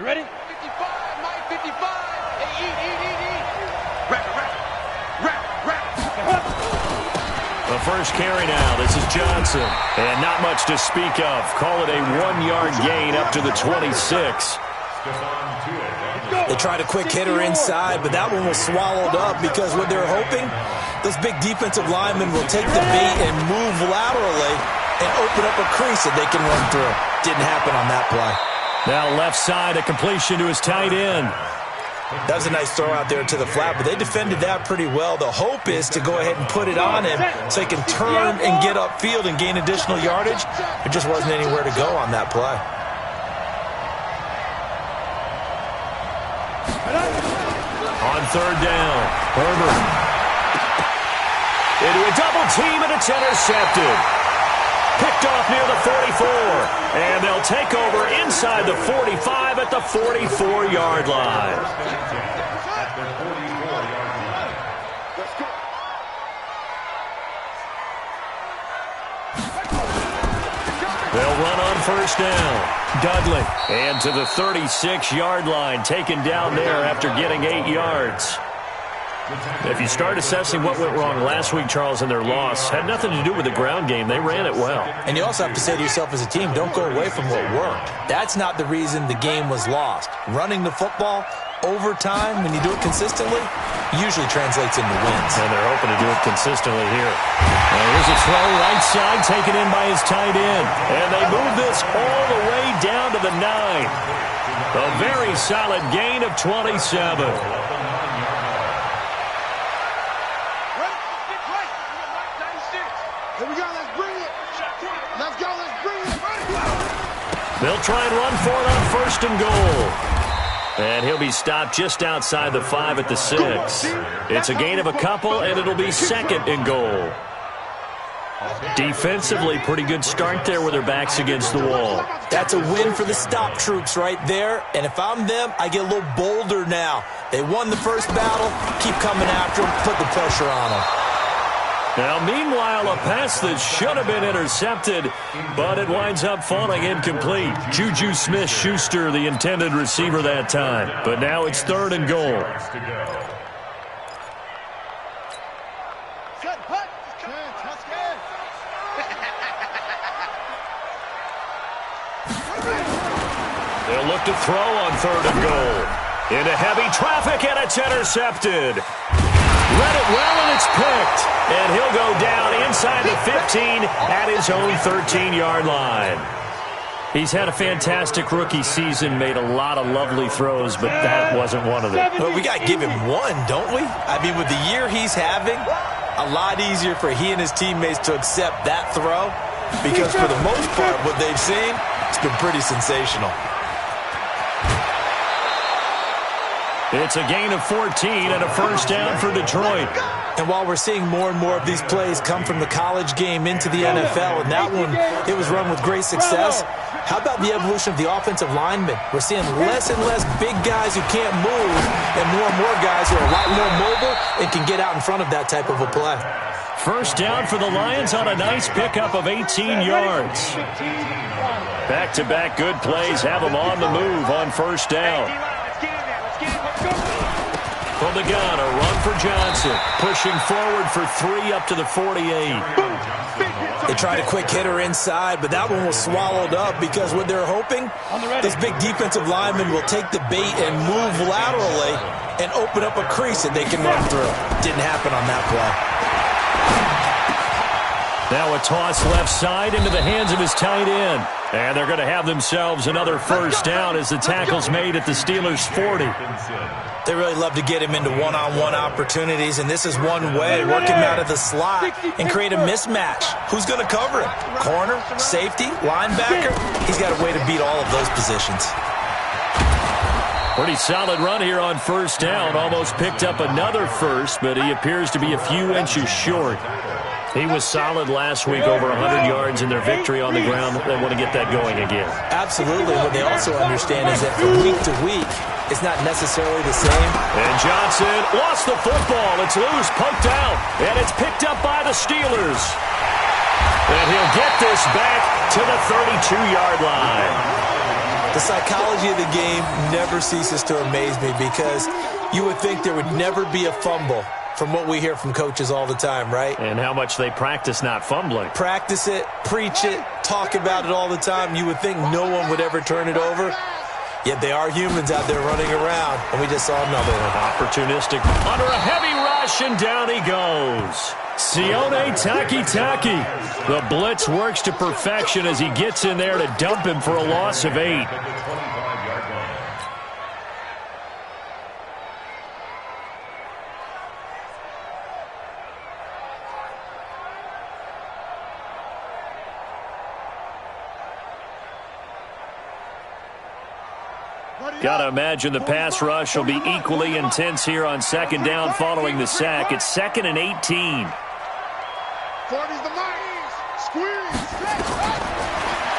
You ready? 55, Mike, 55. Hey, eat. Wrap. The first carry now. This is Johnson. And not much to speak of. Call it a 1-yard gain up to the 26. They tried a quick hitter inside, but that one was swallowed up because what they're hoping, those big defensive linemen will take the bait and move laterally and open up a crease that they can run through. Didn't happen on that play. Now left side, a completion to his tight end. That was a nice throw out there to the flat, but they defended that pretty well. The hope is to go ahead and put it on him so he can turn and get upfield and gain additional yardage. There just wasn't anywhere to go on that play. On third down, Herbert. Into a double team, and it's intercepted. Picked off near the 44, and they'll take over inside the 45 at the 44-yard line. They'll run on first down. Dudley, and to the 36-yard line, taken down there after getting 8 yards. If you start assessing what went wrong last week, Charles, in their loss, had nothing to do with the ground game. They ran it well. And you also have to say to yourself as a team, don't go away from what worked. That's not the reason the game was lost. Running the football over time, when you do it consistently, usually translates into wins. And they're hoping to do it consistently here. And here's a throw right side, taken in by his tight end. And they move this all the way down to the 9. A very solid gain of 27. They'll try and run for it on first and goal. And he'll be stopped just outside the 5 at the 6. It's a gain of a couple, and it'll be second and goal. Defensively, pretty good start there with their backs against the wall. That's a win for the stop troops right there. And if I'm them, I get a little bolder now. They won the first battle. Keep coming after them. Put the pressure on them. Now, meanwhile, a pass that should have been intercepted, but it winds up falling incomplete. Juju Smith-Schuster, the intended receiver that time. But now it's third and goal. They'll look to throw on third and goal. Into heavy traffic, and it's intercepted. Read it well, and it's picked. And he'll go down inside the 15 at his own 13-yard line. He's had a fantastic rookie season, made a lot of lovely throws, but that wasn't one of them. Well, we got to give him one, don't we? I mean, with the year he's having, a lot easier for he and his teammates to accept that throw because for the most part, what they've seen, it's been pretty sensational. It's a gain of 14 and a first down for Detroit. And while we're seeing more and more of these plays come from the college game into the NFL, and that one, it was run with great success, how about the evolution of the offensive linemen? We're seeing less and less big guys who can't move and more guys who are a lot more mobile and can get out in front of that type of a play. First down for the Lions on a nice pickup of 18 yards. Back-to-back good plays have them on the move on first down. From the gun, a run for Johnson. Pushing forward for 3 up to the 48. They tried a quick hitter inside, but that one was swallowed up because what they're hoping, this big defensive lineman will take the bait and move laterally and open up a crease that they can run through. Didn't happen on that play. Now a toss left side into the hands of his tight end. And they're going to have themselves another first down as the tackle's made at the Steelers' 40. They really love to get him into one-on-one opportunities, and this is one way. Work him out of the slot and create a mismatch. Who's going to cover him? Corner, safety, linebacker? He's got a way to beat all of those positions. Pretty solid run here on first down. Almost picked up another first, but he appears to be a few inches short. He was solid last week, over 100 yards in their victory on the ground. They want to get that going again. Absolutely. What they also understand is that from week to week, it's not necessarily the same. And Johnson lost the football. It's loose, poked out, and it's picked up by the Steelers. And he'll get this back to the 32-yard line. The psychology of the game never ceases to amaze me because you would think there would never be a fumble from what we hear from coaches all the time, right? And how much they practice not fumbling. Practice it, preach it, talk about it all the time. You would think no one would ever turn it over. Yet they are humans out there running around, and we just saw another one. Opportunistic under a heavy rush, and down he goes. Sione Takitaki. The blitz works to perfection as he gets in there to dump him for a loss of 8. Got to imagine the pass rush will be equally intense here on second down following the sack. It's 2nd and 18. 40's the Lions. Squeeze.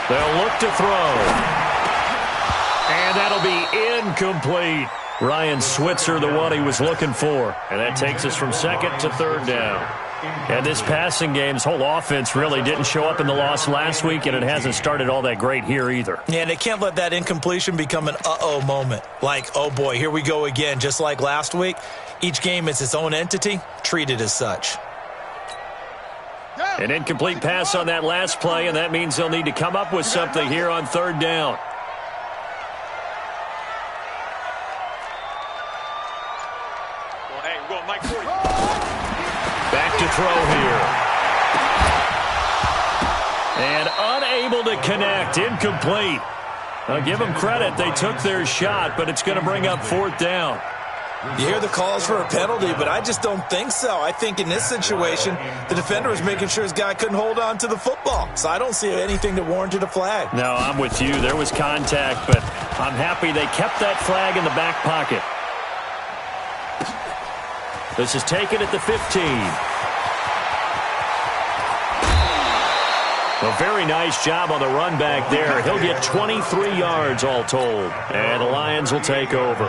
They'll look to throw. And that'll be incomplete. Ryan Switzer, the one he was looking for. And that takes us from 2nd to 3rd down. And this passing game's whole offense really didn't show up in the loss last week, and it hasn't started all that great here either. Yeah, and they can't let that incompletion become an uh-oh moment. Like, oh boy, here we go again, just like last week. Each game is its own entity, treated as such. An incomplete pass on that last play, and that means they'll need to come up with something here on 3rd down. Back to throw here. And unable to connect. Incomplete. I'll give them credit. They took their shot, but it's going to bring up 4th down. You hear the calls for a penalty, but I just don't think so. I think in this situation, the defender was making sure his guy couldn't hold on to the football. So I don't see anything that warranted a flag. No, I'm with you. There was contact, but I'm happy they kept that flag in the back pocket. This is taken at the 15. A very nice job on the run back there. He'll get 23 yards all told. And the Lions will take over.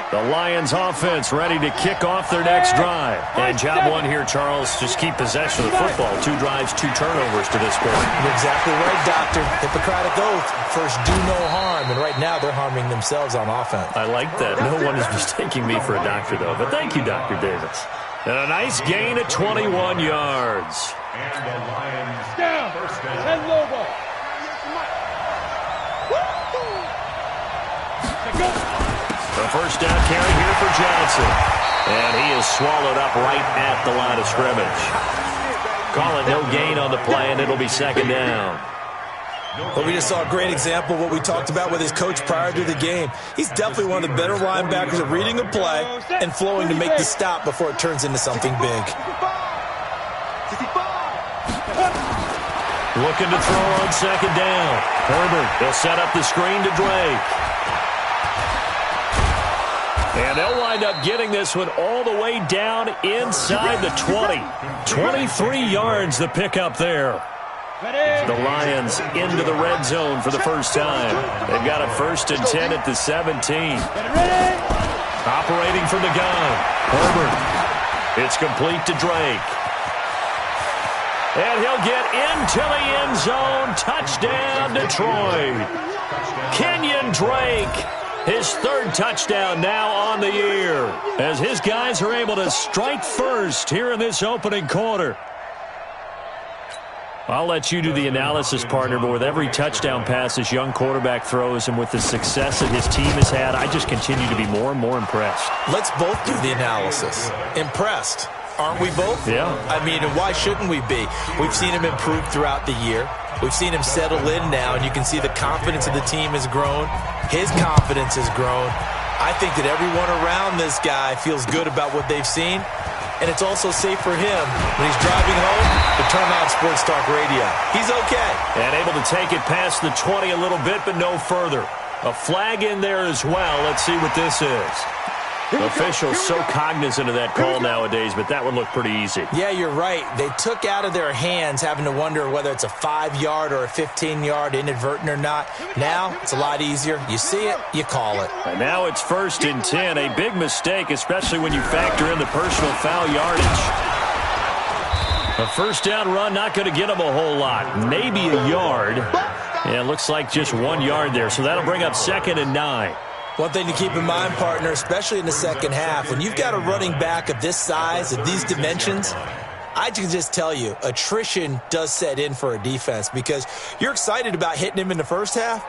The Lions offense ready to kick off their next drive. And job one here, Charles, just keep possession of the football. 2 drives, 2 turnovers to this point. You're exactly right, Doctor. Hippocratic oath. First, do no harm. And right now, they're harming themselves on offense. I like that. No one is mistaking me for a doctor, though. But thank you, Dr. Davis. And a nice gain at 21 yards. And the Lions down. And Lobo. The first down carry here for Johnson. And he is swallowed up right at the line of scrimmage. Call it no gain on the play, and it'll be 2nd down. But we just saw a great example of what we talked about with his coach prior to the game. He's definitely one of the better linebackers at reading a play and flowing to make the stop before it turns into something big. Looking to throw on 2nd down. Herbert, they'll set up the screen to Drake. And they'll wind up getting this one all the way down inside the 20. 23 yards the pickup there. The Lions into the red zone for the first time. They've got a 1st and 10 at the 17. Operating from the gun. Herbert. It's complete to Drake. And he'll get into the end zone. Touchdown, Detroit. Kenyon Drake. His 3rd touchdown now on the year as his guys are able to strike first here in this opening quarter. I'll let you do the analysis, partner, but with every touchdown pass this young quarterback throws and with the success that his team has had, I just continue to be more and more impressed. Let's both do the analysis. Impressed. Aren't we both? Yeah. I mean, and why shouldn't we be? We've seen him improve throughout the year. We've seen him settle in now, and you can see the confidence of the team has grown. His confidence has grown. I think that everyone around this guy feels good about what they've seen, and it's also safe for him when he's driving home to turn on Sports Talk Radio. He's okay. And able to take it past the 20 a little bit, but no further. A flag in there as well. Let's see what this is. Officials so cognizant of that call nowadays, but that would look pretty easy. Yeah, you're right. They took out of their hands having to wonder whether it's a 5-yard or a 15-yard inadvertent or not. Now, it's a lot easier. You see it, you call it. And now it's 1st and 10. A big mistake, especially when you factor in the personal foul yardage. A 1st down run, not going to get them a whole lot. Maybe a yard. Yeah, it looks like just 1 yard there, so that'll bring up 2nd and 9. One thing to keep in mind, partner, especially in the second half, when you've got a running back of this size, of these dimensions, I can just tell you, attrition does set in for a defense because you're excited about hitting him in the first half,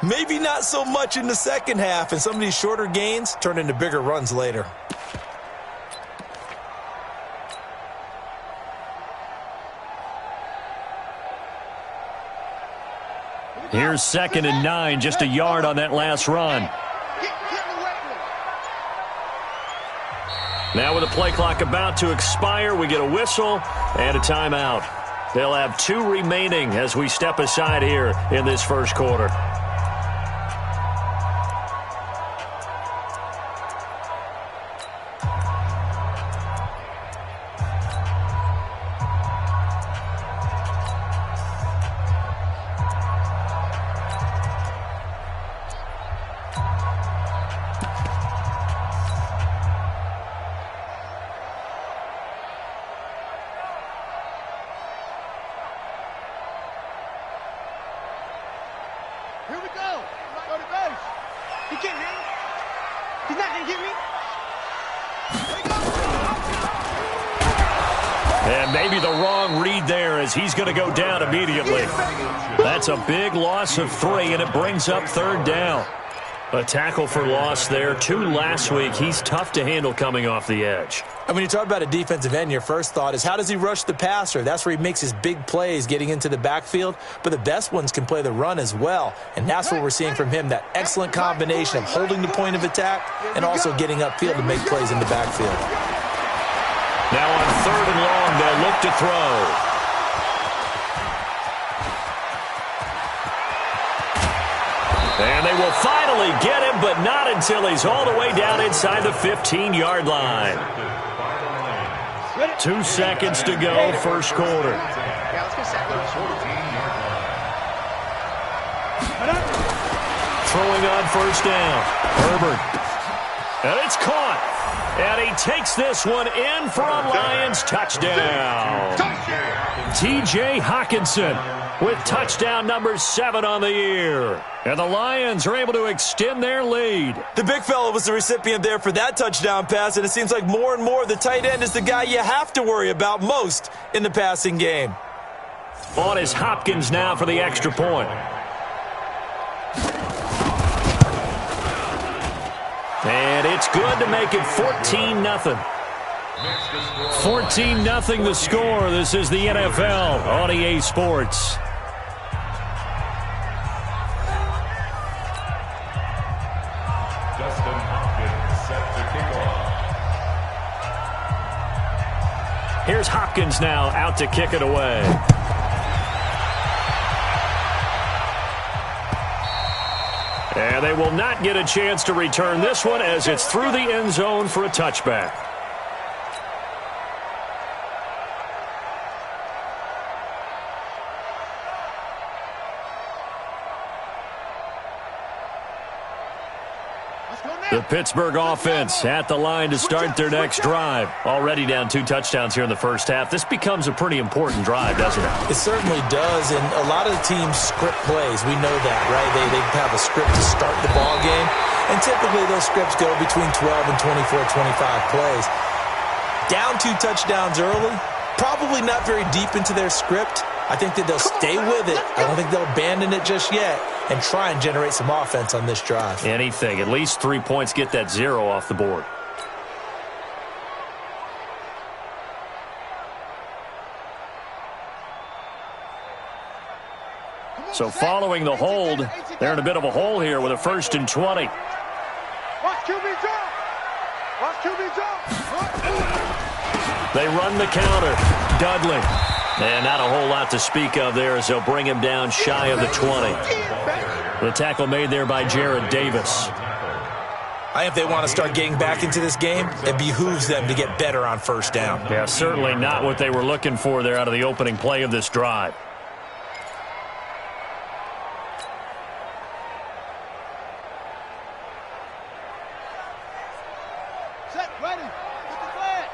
maybe not so much in the second half, and some of these shorter gains turn into bigger runs later. Here's 2nd and 9, just a yard on that last run. Now with the play clock about to expire, we get a whistle and a timeout. They'll have 2 remaining as we step aside here in this first quarter. Here we go. Go to base. He can't hang. He's not going to get me. And maybe the wrong read there as he's going to go down immediately. That's a big loss of 3, and it brings up 3rd down. A tackle for loss there. 2 last week. He's tough to handle coming off the edge. And when you talk about a defensive end, your first thought is how does he rush the passer? That's where he makes his big plays getting into the backfield. But the best ones can play the run as well. And that's what we're seeing from him, that excellent combination of holding the point of attack and also getting upfield to make plays in the backfield. Now on 3rd and long, they'll look to throw. And they will finally get him, but not until he's all the way down inside the 15-yard line. 2 seconds to go, first quarter. Throwing on first down. Herbert. And it's caught. And he takes this one in for a Lions touchdown. T.J. Hockenson with touchdown number 7 on the year. And the Lions are able to extend their lead. The big fella was the recipient there for that touchdown pass, and it seems like more and more the tight end is the guy you have to worry about most in the passing game. On is Hopkins now for the extra point. And it's good to make it 14-0. 14-0 the score. This is the NFL on EA Sports. Here's Hopkins now out to kick it away. And they will not get a chance to return this one as it's through the end zone for a touchback. The Pittsburgh offense at the line to start their next drive. Already down 2 touchdowns here in the first half. This becomes a pretty important drive, doesn't it? It certainly does, and a lot of the teams script plays. We know that, right? They have a script to start the ball game, and typically those scripts go between 12 and 24, 25 plays. Down 2 touchdowns early, probably not very deep into their script. I think that they'll stay with it. I don't think they'll abandon it just yet and try and generate some offense on this drive. Anything. At least 3 points, get that 0 off the board. So following the hold, they're in a bit of a hole here with a 1st and 20. Watch QB jump. Watch QB jump. They run the counter. Dudley. And not a whole lot to speak of there as they'll bring him down shy of the 20. The tackle made there by Jared Davis. I think if they want to start getting back into this game, it behooves them to get better on first down. Yeah, certainly not what they were looking for there out of the opening play of this drive. Set, ready. Get the flag.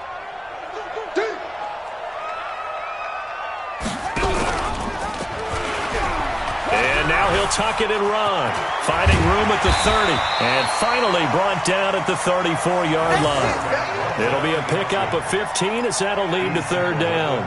And And now he'll tuck it and run. Finding room at the 30. And finally brought down at the 34-yard line. It'll be a pickup of 15 as that'll lead to third down.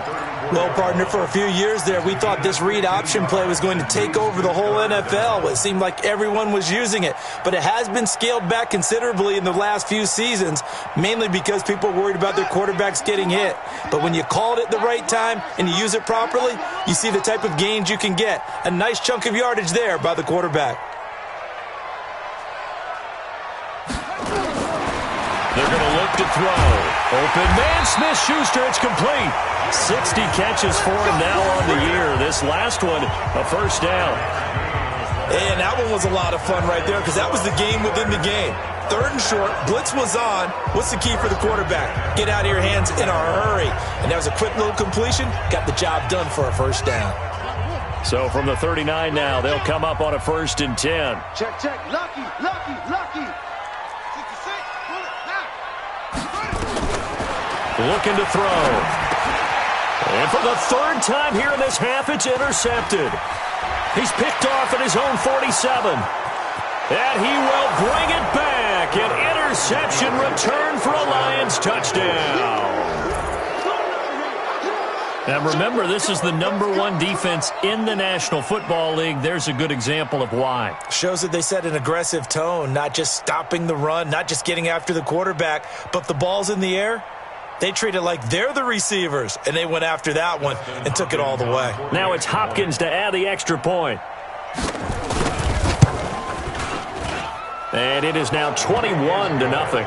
Well, partner, for a few years there, we thought this read option play was going to take over the whole NFL. It seemed like everyone was using it. But it has been scaled back considerably in the last few seasons, mainly because people are worried about their quarterbacks getting hit. But when you call it at the right time and you use it properly, you see the type of gains you can get. A nice chunk of yardage there by the quarterback. They're going to look to throw. Open man, Smith-Schuster, it's complete. 60 catches for him now on the year. This last one, a first down. And that one was a lot of fun right there because that was the game within the game. Third and short, blitz was on. What's the key for the quarterback? Get out of your hands in a hurry. And that was a quick little completion. Got the job done for a first down. So from the 39 now, they'll come up on a 1st and 10. Check, check. Lucky, lucky, lucky. 66. Pull it. Now. Looking to throw. And for the third time here in this half, it's intercepted. He's picked off at his own 47. And he will bring it back. An interception return for a Lions touchdown. Now remember, this is the #1 defense in the National Football League. There's a good example of why. Shows that they set an aggressive tone, not just stopping the run, not just getting after the quarterback, but if the ball's in the air, they treat it like they're the receivers, and they went after that one and took it all the way. Now it's Hopkins to add the extra point. And it is now 21-0.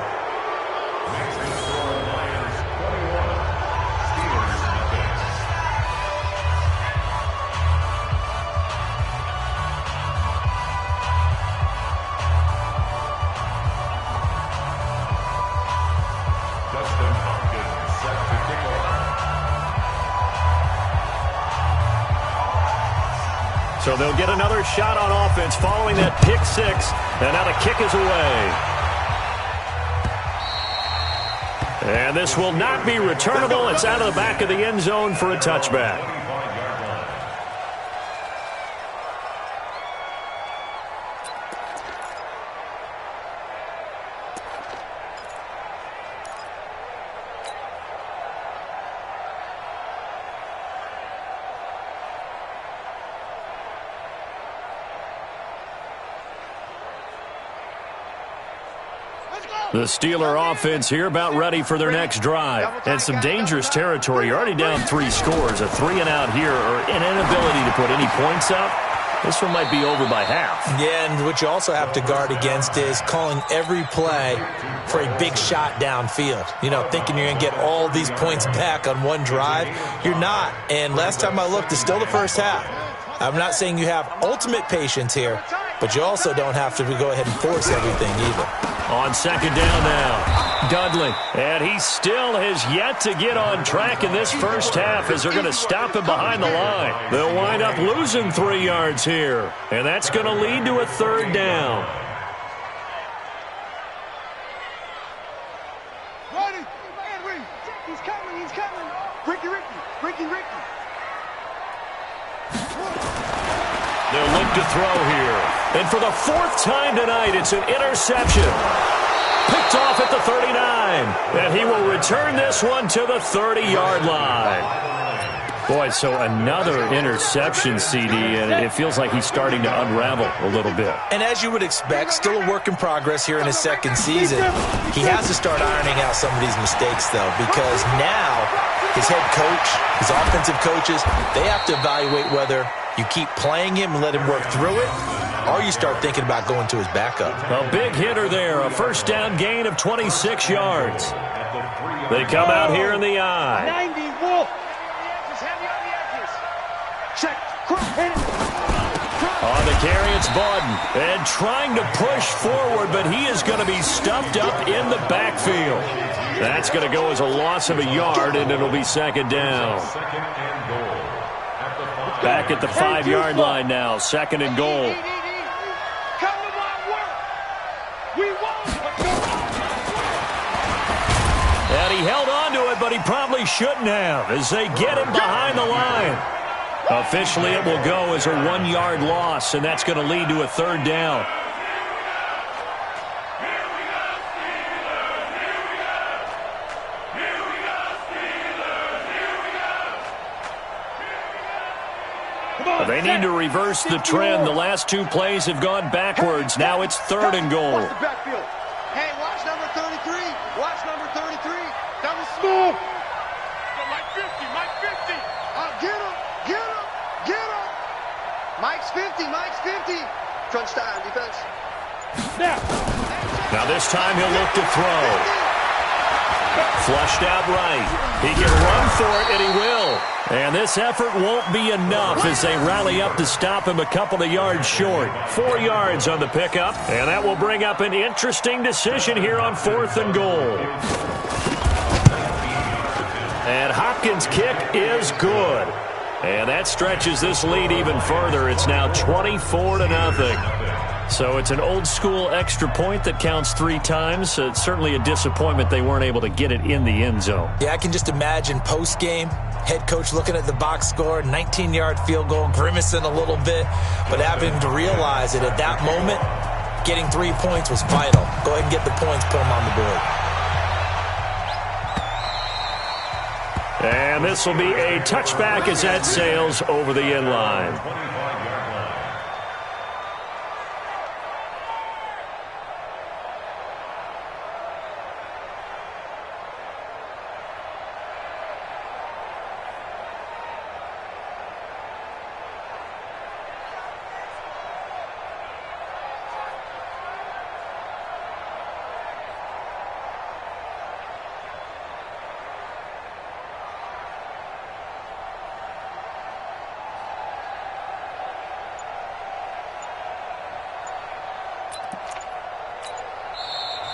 So they'll get another shot on offense following that pick six. And now the kick is away. And this will not be returnable. It's out of the back of the end zone for a touchback. The Steeler offense here about ready for their next drive. And some dangerous territory. You're already down 3 scores. A 3-and-out here or an inability to put any points up. This one might be over by half. Yeah, and what you also have to guard against is calling every play for a big shot downfield. You know, thinking you're going to get all these points back on one drive. You're not. And last time I looked, it's still the first half. I'm not saying you have ultimate patience here, but you also don't have to go ahead and force everything either. On second down now, Dudley. And he still has yet to get on track in this first half as they're going to stop him behind the line. They'll wind up losing 3 yards here, and that's going to lead to a third down. Ready? He's coming, he's coming. Ricky. They'll look to throw here. And for the 4th time tonight, it's an interception. Picked off at the 39. And he will return this one to the 30-yard line. Boy, so another interception, CD, and it feels like he's starting to unravel a little bit. And as you would expect, still a work in progress here in his second season. He has to start ironing out some of these mistakes, though, because now his head coach, his offensive coaches, they have to evaluate whether you keep playing him and let him work through it, or you start thinking about going to his backup. A big hitter there, a first down gain of 26 yards. They come out here in the eye. 90, Wolf. Heavy on the edges. Check. On the carry, it's Bawden. And trying to push forward, but he is going to be stuffed up in the backfield. That's going to go as a loss of a yard, and it'll be second down. Back at the 5-yard line now, second and goal. And he held on to it, but he probably shouldn't have as they get him behind the line. Officially, it will go as a 1-yard loss, and that's going to lead to a third down. They need to reverse the trend. The last 2 plays have gone backwards. Now it's 3rd and goal. Hey, watch number 33. Watch number 33. That was smooth. Mike 50, Mike 50. Get him, get him, get him. Mike's 50, Mike's 50. Crunch time, defense. Now this time he'll look to throw. Flushed out right. He can run for it, and he will. And this effort won't be enough as they rally up to stop him a couple of yards short. 4 yards on the pickup, and that will bring up an interesting decision here on 4th and goal. And Hopkins' kick is good. And that stretches this lead even further. It's now 24-0. So it's an old-school extra point that counts 3 times. It's certainly a disappointment they weren't able to get it in the end zone. Yeah, I can just imagine post-game, head coach looking at the box score, 19-yard field goal, grimacing a little bit, but having to realize that at that moment, getting 3 points was vital. Go ahead and get the points, put them on the board. And this will be a touchback as that sails over the end line.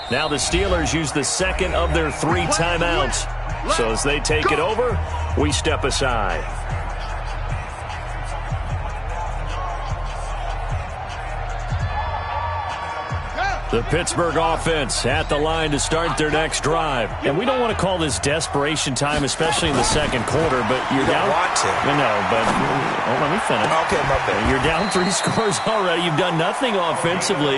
Now the Steelers use the second of their 3 timeouts. So as they take it over, we step aside. The Pittsburgh offense at the line to start their next drive. And we don't want to call this desperation time, especially in the second quarter, but you're down. Want to. No, but let me finish. Okay, my bad. You're down 3 scores already. You've done nothing offensively,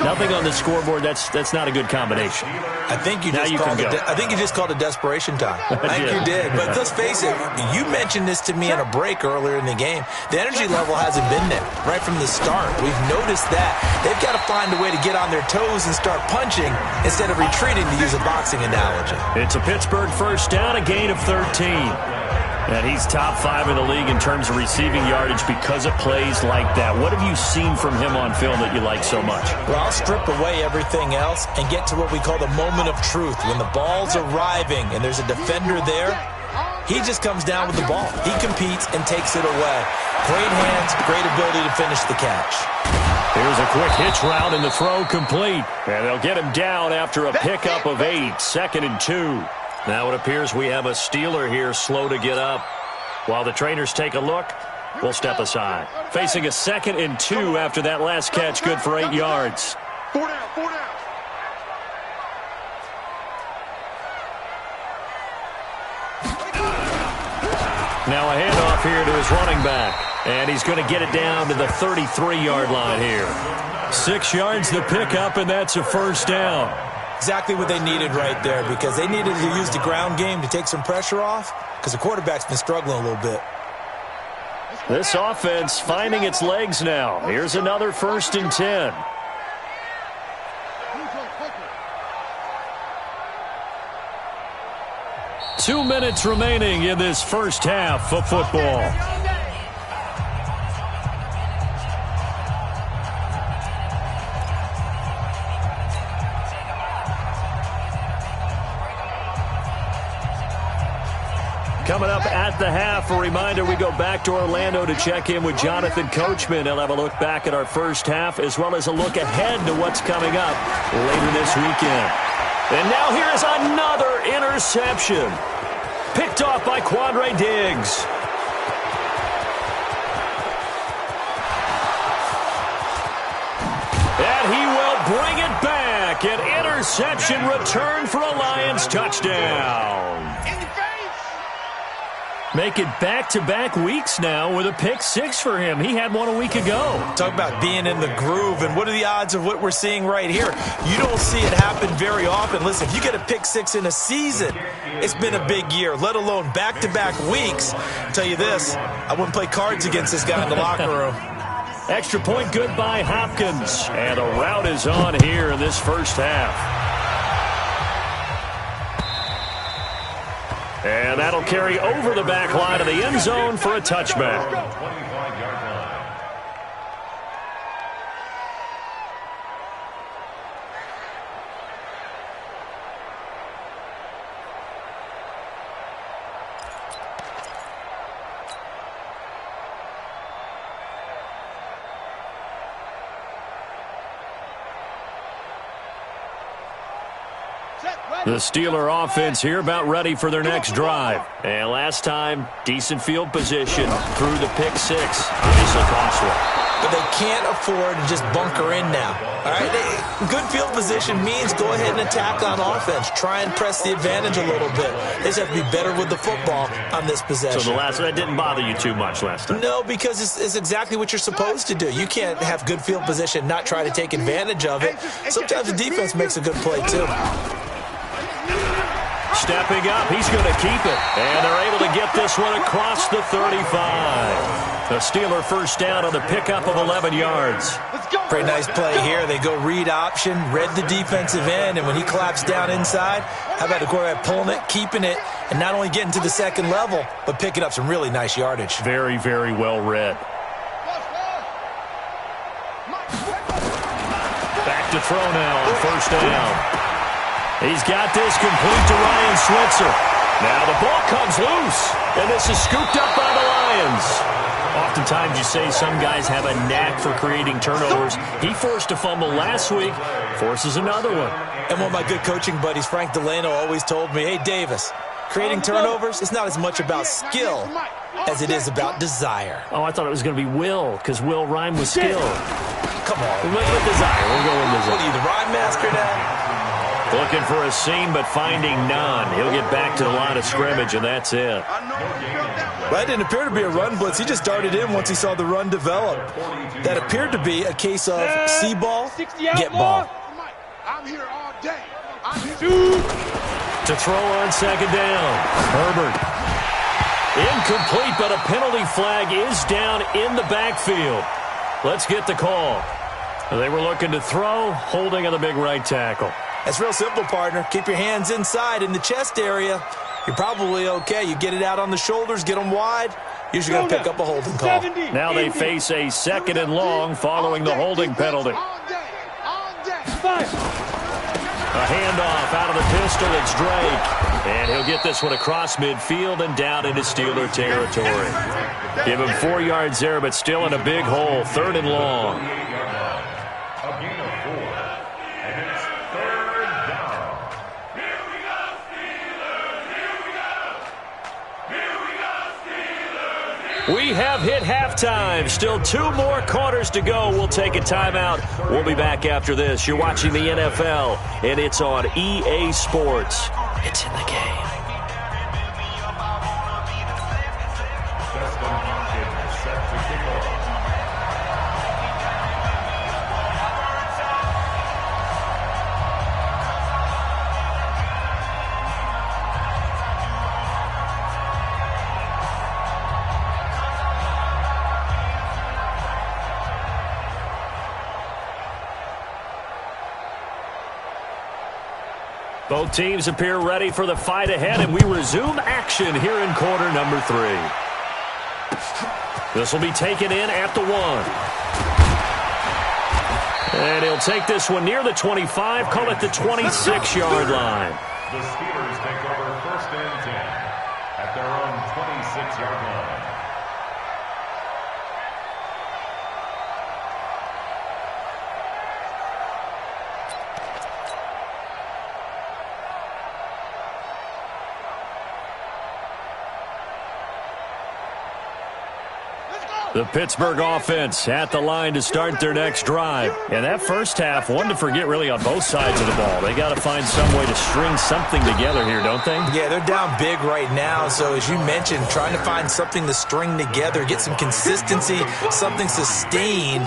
nothing on the scoreboard. That's not a good combination. I think you just called it desperation time. I think you did. But let's face it, you mentioned this to me in a break earlier in the game. The energy level hasn't been there right from the start. We've noticed that. They've got to find a way to get on their toes and start punching instead of retreating, to use a boxing analogy. It's a Pittsburgh first down, a gain of 13. And he's top 5 in the league in terms of receiving yardage because of plays like that. What have you seen from him on film that you like so much? Well, I'll strip away everything else and get to what we call the moment of truth. When the ball's arriving and there's a defender there, he just comes down with the ball. He competes and takes it away. Great hands, great ability to finish the catch. Here's a quick hitch route and the throw complete. And they'll get him down after a pickup of 8, 2nd and 2. Now it appears we have a Steeler here slow to get up. While the trainers take a look, we'll step aside. Facing a 2nd and 2 after that last catch, good for 8 yards. 4 down, 4 down. Now a handoff here to his running back. And he's going to get it down to the 33-yard line here. 6 yards the pickup, and that's a first down. Exactly what they needed right there, because they needed to use the ground game to take some pressure off, because the quarterback's been struggling a little bit. This offense finding its legs now. Here's another 1st and 10. Two minutes remaining in this first half of football. Coming up at the half, a reminder, we go back to Orlando to check in with Jonathan Coachman. He'll have a look back at our first half as well as a look ahead to what's coming up later this weekend. And now here is another interception. Picked off by Quandre Diggs. And he will bring it back. An interception return for a Lions touchdown. Make it back-to-back weeks now with a pick six for him. He had one a week ago. Talk about being in the groove, and what are the odds of what we're seeing right here? You don't see it happen very often. Listen, if you get a pick six in a season, it's been a big year, let alone back-to-back weeks. I'll tell you this, I wouldn't play cards against this guy in the locker room. Extra point good by Hopkins. And the route is on here in this first half. And that'll carry over the back line of the end zone for a touchback. The Steeler offense here about ready for their next drive. And last time, decent field position through the pick six. Obviously costly. But they can't afford to just bunker in now. All right, good field position means go ahead and attack on offense. Try and press the advantage a little bit. They just have to be better with the football on this possession. So that didn't bother you too much last time? No, because it's exactly what you're supposed to do. You can't have good field position, not try to take advantage of it. Sometimes the defense makes a good play too. Stepping up, he's going to keep it. And they're able to get this one across the 35. The Steeler first down on the pickup of 11 yards. Pretty nice play here. They go read option, read the defensive end, and when he collapsed down inside, how about the quarterback pulling it, keeping it, and not only getting to the second level, but picking up some really nice yardage. Very, very well read. Back to throw now on first down. He's got this complete to Ryan Switzer. Now the ball comes loose, and this is scooped up by the Lions. Oftentimes you say some guys have a knack for creating turnovers. He forced a fumble last week, forces another one. And one of my good coaching buddies, Frank Delano, always told me, hey, Davis, creating turnovers, it's not as much about skill as it is about desire. Oh, I thought it was going to be will, because will rhyme with skill. Come on. With desire. We'll go with desire. What are you, the rhyme master now? Looking for a seam, but finding none. He'll get back to the line of scrimmage, and that's it. Well, it didn't appear to be a run blitz. He just darted in once he saw the run develop. That appeared to be a case of see ball, get ball. I'm here all day. To throw on second down. Herbert. Incomplete, but a penalty flag is down in the backfield. Let's get the call. They were looking to throw, holding on the big right tackle. That's real simple, partner. Keep your hands inside in the chest area. You're probably okay. You get it out on the shoulders, get them wide. Usually going to pick up a holding call. Now they face a second and long following the holding penalty. A handoff out of the pistol. It's Drake. And he'll get this one across midfield and down into Steeler territory. Give him 4 yards there, but still in a big hole. Third and long. We have hit halftime. Still 2 more quarters to go. We'll take a timeout. We'll be back after this. You're watching the NFL, and it's on EA Sports. It's in the game. Both teams appear ready for the fight ahead, and we resume action here in quarter number 3. This will be taken in at the 1. And he'll take this one near the 25, call it the 26-yard line. The Steelers take over first and 10 at their own 26-yard line. Let's go! The Pittsburgh offense at the line to start their next drive. And that first half, one to forget really on both sides of the ball. They got to find some way to string something together here, don't they? Yeah, they're down big right now. So as you mentioned, trying to find something to string together, get some consistency, something sustained,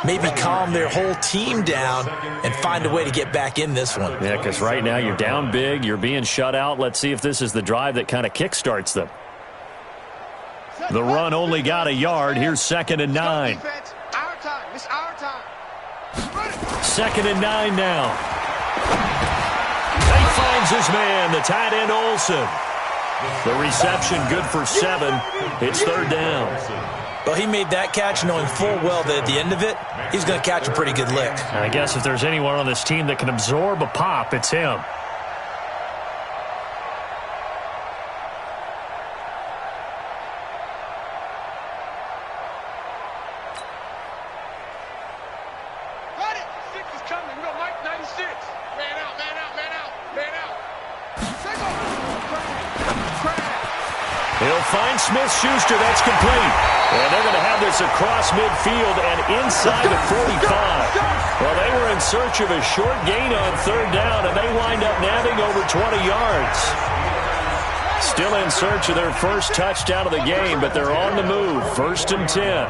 maybe calm their whole team down and find a way to get back in this one. Yeah, because right now you're down big, you're being shut out. Let's see if this is the drive that kind of kickstarts them. The run only got a yard. Here's 2nd and 9. Our time. It's our time. 2nd and 9 now. He finds his man, the tight end Olsen. The reception good for 7. It's 3rd down. Well, he made that catch knowing full well that at the end of it, he's going to catch a pretty good lick. And I guess if there's anyone on this team that can absorb a pop, it's him. He'll find Smith-Schuster. That's complete. And they're going to have this across midfield and inside the 45. Well, they were in search of a short gain on 3rd down, and they wind up nabbing over 20 yards. Still in search of their first touchdown of the game, but they're on the move. 1st and 10.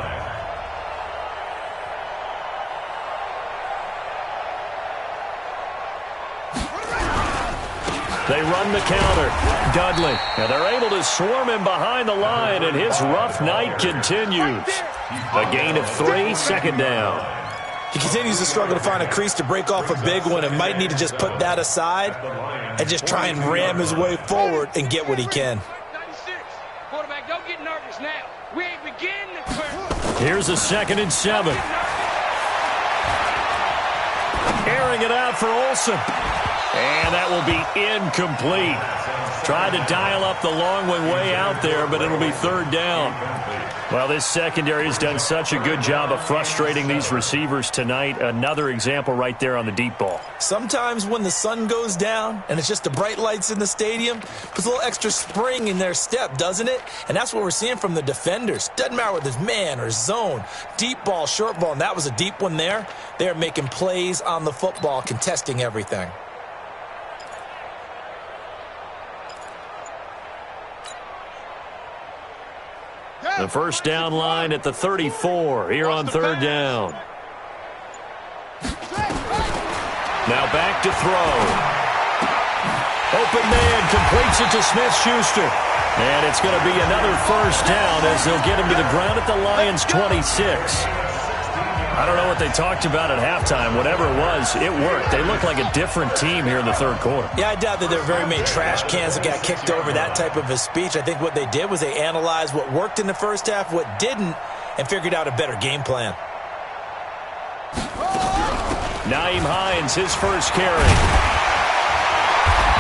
They run the counter. Dudley. And they're able to swarm him behind the line, and his rough night continues. A gain of 3, 2nd down. He continues to struggle to find a crease to break off a big one and might need to just put that aside and just try and ram his way forward and get what he can. 96. Quarterback, don't get nervous now. We ain't beginning to... Here's a 2nd and 7. Airing it out for Olsen. And that will be incomplete. Tried to dial up the long one way out there, but it'll be 3rd down. Well, this secondary has done such a good job of frustrating these receivers tonight. Another example right there on the deep ball. Sometimes when the sun goes down and it's just the bright lights in the stadium, puts a little extra spring in their step, doesn't it? And that's what we're seeing from the defenders. Doesn't matter whether it's man or zone, deep ball, short ball, and that was a deep one there. They're making plays on the football, contesting everything. The first down line at the 34 here on 3rd down. Now back to throw. Open man completes it to Smith-Schuster. And it's going to be another first down as they'll get him to the ground at the Lions' 26. I don't know what they talked about at halftime. Whatever it was, it worked. They looked like a different team here in the 3rd quarter. Yeah, I doubt that there were very many trash cans that got kicked over, that type of a speech. I think what they did was they analyzed what worked in the first half, what didn't, and figured out a better game plan. Nyheim Hines, his first carry.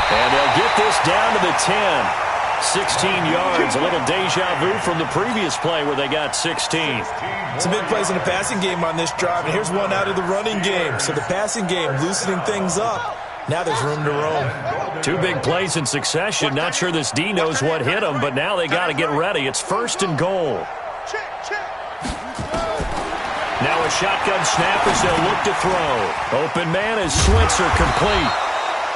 And they'll get this down to the 10. 16 yards, a little deja vu from the previous play where they got 16. Some big plays in the passing game on this drive, and here's one out of the running game. So the passing game loosening things up. Now there's room to roam. 2 big plays in succession. Not sure this D knows what hit him, but now they got to get ready. It's 1st and goal. Now a shotgun snap as they'll look to throw. Open man is Switzer, complete.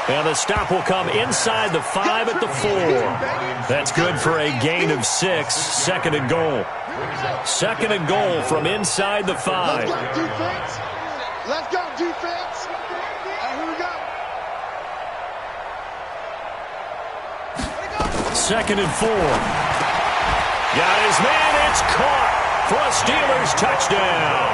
And the stop will come inside the 5 at the 4. That's good for a gain of 6. 2nd and goal. 2nd and goal from inside the 5. Let's go, defense. Let's go, defense. Here we go. 2nd and 4. Got his man. It's caught for a Steelers touchdown.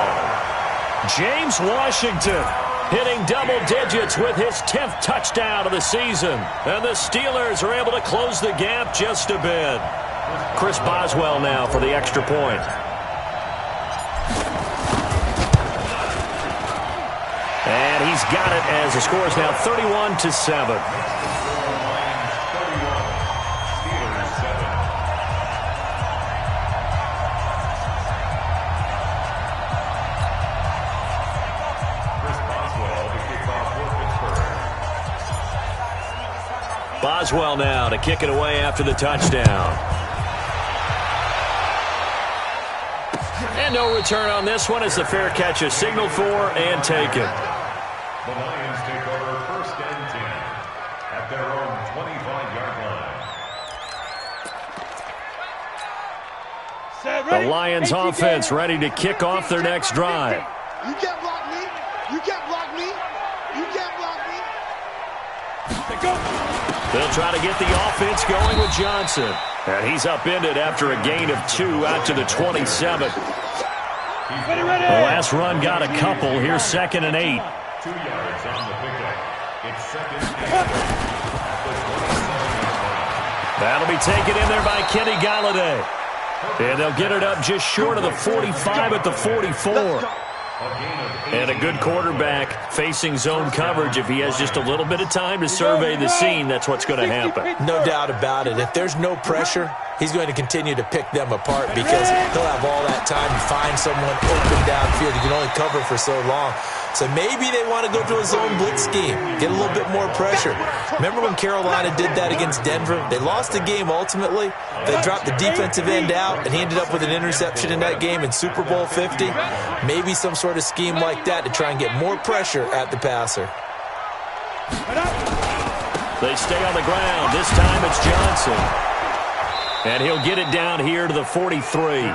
James Washington hitting double digits with his 10th touchdown of the season. And the Steelers are able to close the gap just a bit. Chris Boswell now for the extra point. And he's got it as the score is now 31-7. Boswell now to kick it away after the touchdown. And no return on this one as the fair catch is signaled for and taken. The Lions take over 1st and 10 at their own 25-yard line. The Lions offense ready to kick off their next drive. You can't block me. You can't block me. You can't block me. They'll try to get the offense going with Johnson. And he's upended after a gain of 2 out to the 27. The last run got a couple. Here's 2nd and 8. 2 yards on the pickup. It's 2nd and 8. That'll be taken in there by Kenny Galladay. And they'll get it up just short of the 45 at the 44. And a good quarterback facing zone coverage. If he has just a little bit of time to survey the scene, that's what's going to happen. No doubt about it. If there's no pressure, he's going to continue to pick them apart because he'll have all that time to find someone open downfield. You can only cover for so long. So maybe they want to go to a zone blitz scheme, get a little bit more pressure. Remember when Carolina did that against Denver? They lost the game ultimately. They dropped the defensive end out, and he ended up with an interception in that game in Super Bowl 50. Maybe some sort of scheme like that to try and get more pressure at the passer. They stay on the ground. This time it's Johnson. And he'll get it down here to the 43.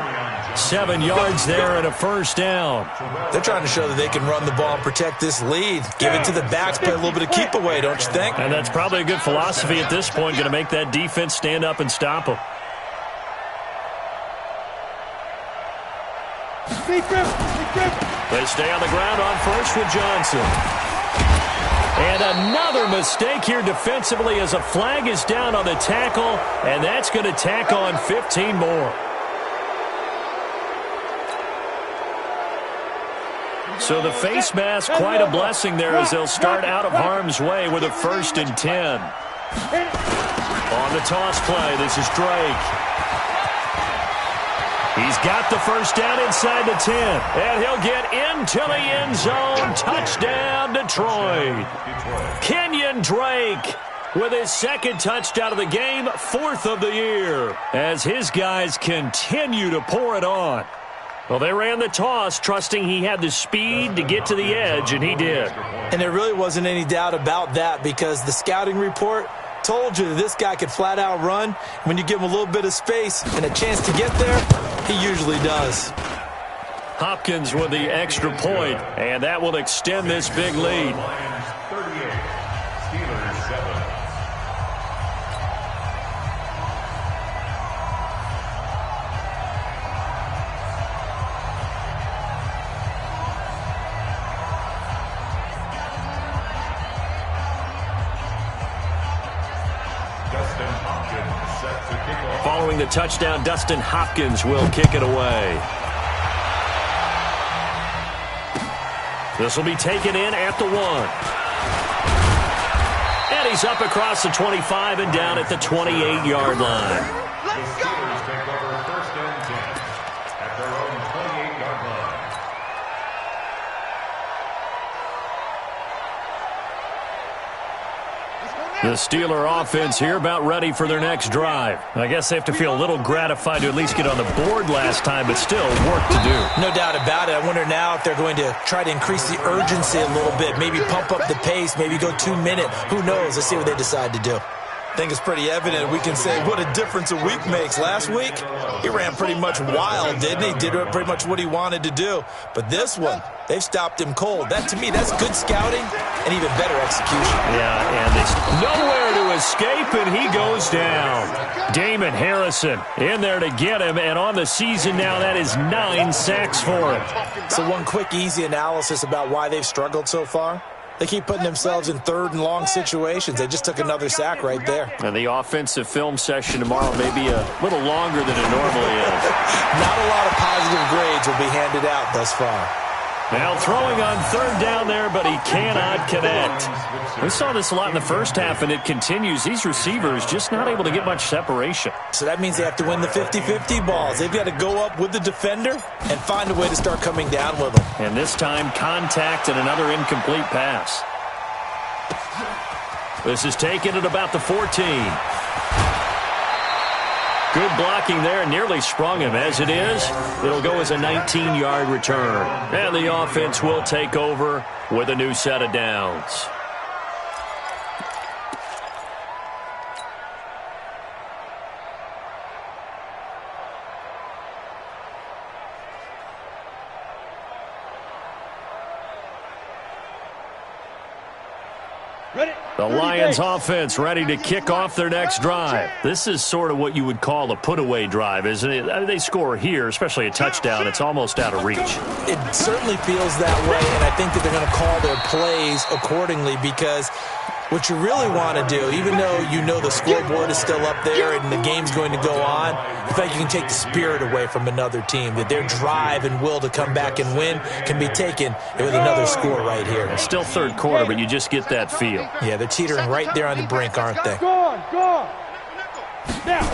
7 yards there and a 1st down. They're trying to show that they can run the ball and protect this lead. Give it to the backs, play a little bit of keep away, don't you think? And that's probably a good philosophy at this point, going to make that defense stand up and stop them. They stay on the ground on first with Johnson. And another mistake here defensively as a flag is down on the tackle, and that's going to tack on 15 more. So the face mask, quite a blessing there as they'll start out of harm's way with a 1st and 10. On the toss play, this is Drake. He's got the 1st down inside the 10. And he'll get into the end zone. Touchdown, Detroit. Kenyon Drake with his 2nd touchdown of the game, 4th of the year, as his guys continue to pour it on. Well, they ran the toss, trusting he had the speed to get to the edge, and he did. And there really wasn't any doubt about that because the scouting report told you that this guy could flat out run. When you give him a little bit of space and a chance to get there, he usually does. Hopkins with the extra point, and that will extend this big lead. Lions 38, Steelers 7. Following the touchdown, Dustin Hopkins will kick it away. This will be taken in at the 1. And he's up across the 25 and down at the 28-yard line. The Steelers take over 1st and 10 at their own 28-yard line. The Steeler offense here about ready for their next drive. I guess they have to feel a little gratified to at least get on the board last time, but still work to do. No doubt about it. I wonder now if they're going to try to increase the urgency a little bit, maybe pump up the pace, maybe go 2-minute. Who knows? Let's see what they decide to do. I think it's pretty evident. We can say what a difference a week makes. Last week, he ran pretty much wild, didn't he? Did pretty much what he wanted to do. But this one, they've stopped him cold. That, to me, that's good scouting and even better execution. Yeah, and there's nowhere to escape, and he goes down. Damon Harrison in there to get him, and on the season now, that is 9 sacks for him. So one quick, easy analysis about why they've struggled so far. They keep putting themselves in 3rd and long situations. They just took another sack right there. And the offensive film session tomorrow may be a little longer than it normally is. Not a lot of positive grades will be handed out thus far. Now throwing on 3rd down there, but he cannot connect. We saw this a lot in the first half, and it continues. These receivers just not able to get much separation. So that means they have to win the 50-50 balls. They've got to go up with the defender and find a way to start coming down with them. And this time, contact and another incomplete pass. This is taken at about the 14. Good blocking there, nearly sprung him. As it is, it'll go as a 19-yard return. And the offense will take over with a new set of downs. The Lions offense ready to kick off their next drive. This is sort of what you would call a put-away drive, isn't it? I mean, they score here, especially a touchdown. It's almost out of reach. It certainly feels that way, and I think that they're going to call their plays accordingly because what you really want to do, even though you know the scoreboard is still up there and the game's going to go on, in fact, you can take the spirit away from another team, that their drive and will to come back and win can be taken with another score right here. It's still third quarter, but you just get that feel. Yeah, they're teetering right there on the brink, aren't they? Go on. Now.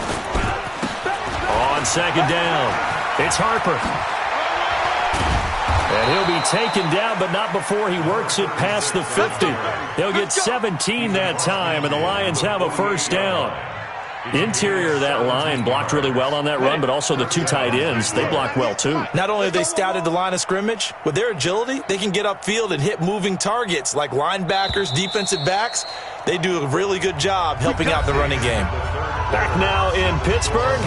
On second down, it's Harper. And he'll be taken down, but not before he works it past the 50. He'll get 17 that time, and the Lions have a first down. Interior of that line blocked really well on that run, but also the two tight ends, they blocked well too. Not only have they scouted the line of scrimmage, with their agility, they can get upfield and hit moving targets like linebackers, defensive backs. They do a really good job helping out the running game. Back now in Pittsburgh,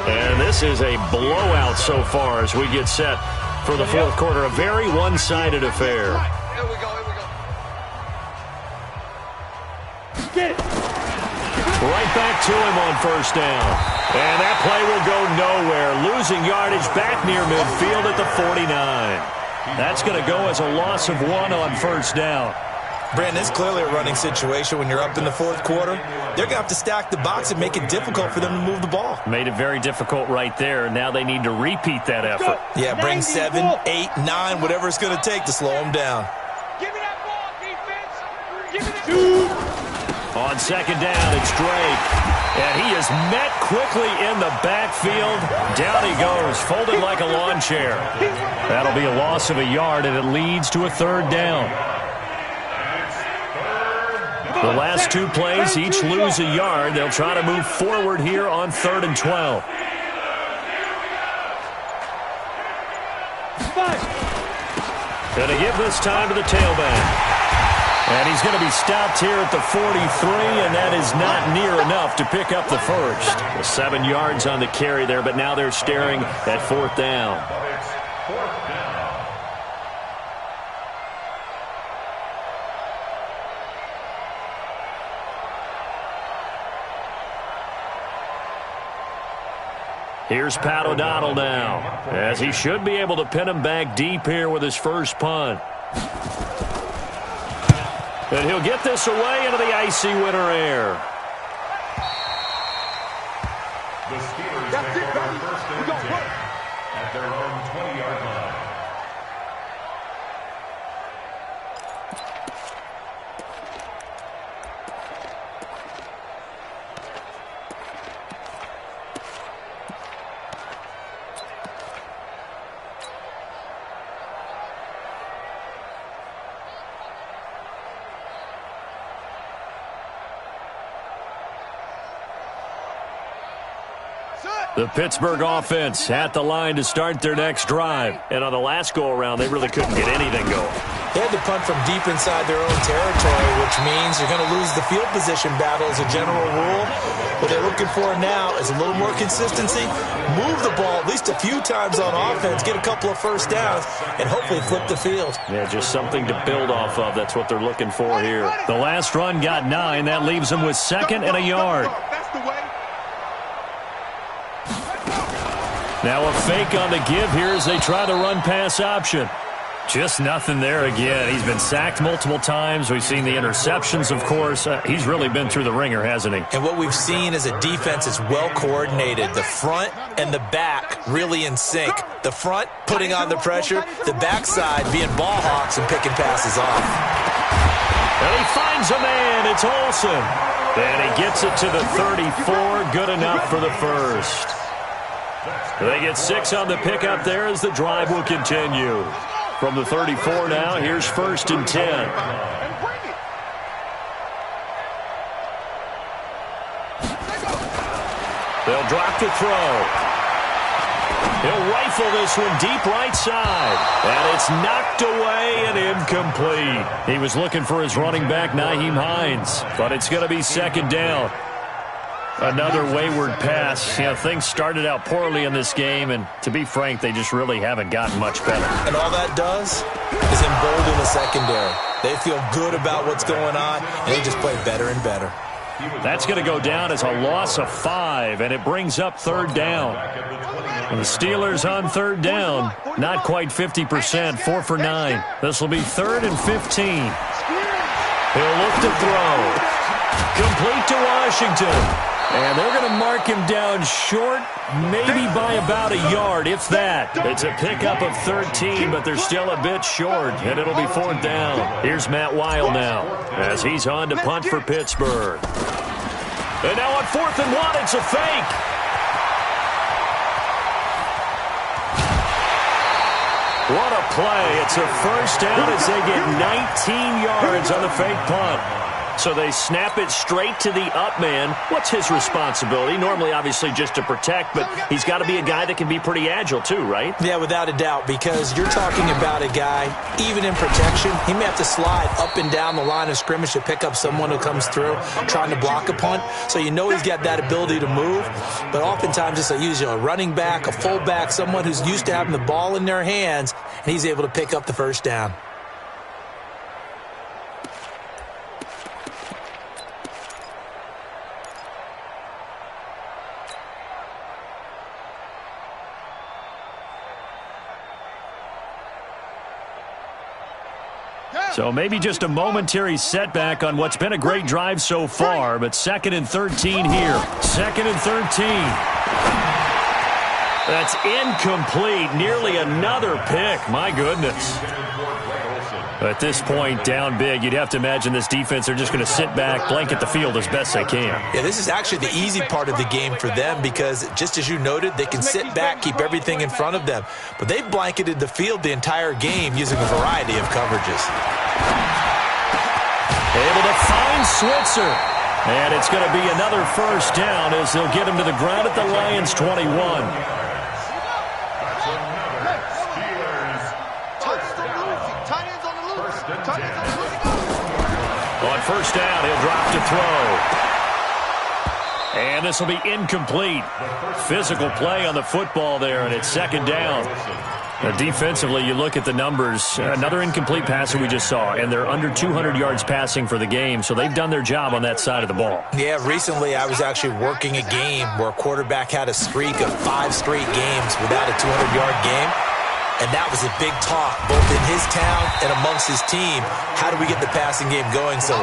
and this is a blowout so far as we get set for the fourth quarter. A very one-sided affair. Here we go. Get it. Right back to him on first down. And that play will go nowhere. Losing yardage back near midfield at the 49. That's going to go as a loss of 1 on first down. Brandon, it's clearly a running situation when you're up in the fourth quarter. They're going to have to stack the box and make it difficult for them to move the ball. Made it very difficult right there. Now they need to repeat that effort. Yeah, bring 7, 8, 9, whatever it's going to take to slow them down. Give me that ball, defense. Give me that. On second down, it's Drake. And he is met quickly in the backfield. Down he goes, folded like a lawn chair. That'll be a loss of a yard, and it leads to a third down. The last two plays each lose a yard. They'll try to move forward here on 3rd and 12. Going to give this time to the tailback. And he's going to be stopped here at the 43, and that is not near enough to pick up the first. Well, 7 yards on the carry there, but now they're staring at 4th down. Here's Pat O'Donnell now, as he should be able to pin him back deep here with his first punt. And he'll get this away into the icy winter air. The Steelers take over first and 10 at their own 20-yard line. The Pittsburgh offense at the line to start their next drive. And on the last go-around, they really couldn't get anything going. They had to punt from deep inside their own territory, which means you're going to lose the field position battle as a general rule. What they're looking for now is a little more consistency, move the ball at least a few times on offense, get a couple of first downs, and hopefully flip the field. Yeah, just something to build off of. That's what they're looking for here. The last run got 9. That leaves them with 2nd and a yard. That's the way. Now a fake on the give here as they try the run-pass option. Just nothing there again. He's been sacked multiple times. We've seen the interceptions, of course. He's really been through the ringer, hasn't he? And what we've seen is a defense that's well-coordinated. The front and the back really in sync. The front putting on the pressure, the backside being ball hawks and picking passes off. And he finds a man. It's Olsen. And he gets it to the 34. Good enough for the first. They get 6 on the pickup there as the drive will continue. From the 34 now, here's 1st and 10. They'll drop to throw. He'll rifle this one deep right side. And it's knocked away and incomplete. He was looking for his running back, Nyheim Hines. But it's going to be second down. Another wayward pass. You know, things started out poorly in this game, and to be frank, they just really haven't gotten much better. And all that does is embolden the secondary. They feel good about what's going on, and they just play better and better. That's going to go down as a loss of 5, and it brings up third down. And the Steelers on third down, not quite 50%, 4 for 9. This will be 3rd and 15. He'll look to throw. Complete to Washington. And they're going to mark him down short, maybe by about a yard, if that. It's a pickup of 13, but they're still a bit short, and it'll be 4th down. Here's Matt Weil now, as he's on to punt for Pittsburgh. And now on 4th and 1, it's a fake. What a play. It's a first down as they get 19 yards on the fake punt. So they snap it straight to the up man. What's his responsibility? Normally, obviously, just to protect, but he's got to be a guy that can be pretty agile too, right? Yeah, without a doubt, because you're talking about a guy, even in protection, he may have to slide up and down the line of scrimmage to pick up someone who comes through trying to block a punt. So you know he's got that ability to move, but oftentimes it's usually a running back, a fullback, someone who's used to having the ball in their hands, and he's able to pick up the first down. So maybe just a momentary setback on what's been a great drive so far, but 2nd and 13 here. 2nd and 13. That's incomplete. Nearly another pick. My goodness. At this point, down big, you'd have to imagine this defense, they're just going to sit back, blanket the field as best they can. Yeah, this is actually the easy part of the game for them because, just as you noted, they can sit back, keep everything in front of them. But they've blanketed the field the entire game using a variety of coverages. Able to find Switzer. And it's going to be another first down as they'll get him to the ground at the Lions' 21. On first down, he'll drop to throw. And this will be incomplete. Physical play on the football there, and it's 2nd down. Defensively, you look at the numbers. Another incomplete passer we just saw, and they're under 200 yards passing for the game, so they've done their job on that side of the ball. Yeah, recently I was actually working a game where a quarterback had a streak of 5 straight games without a 200-yard game. And that was a big talk, both in his town and amongst his team. How do we get the passing game going? So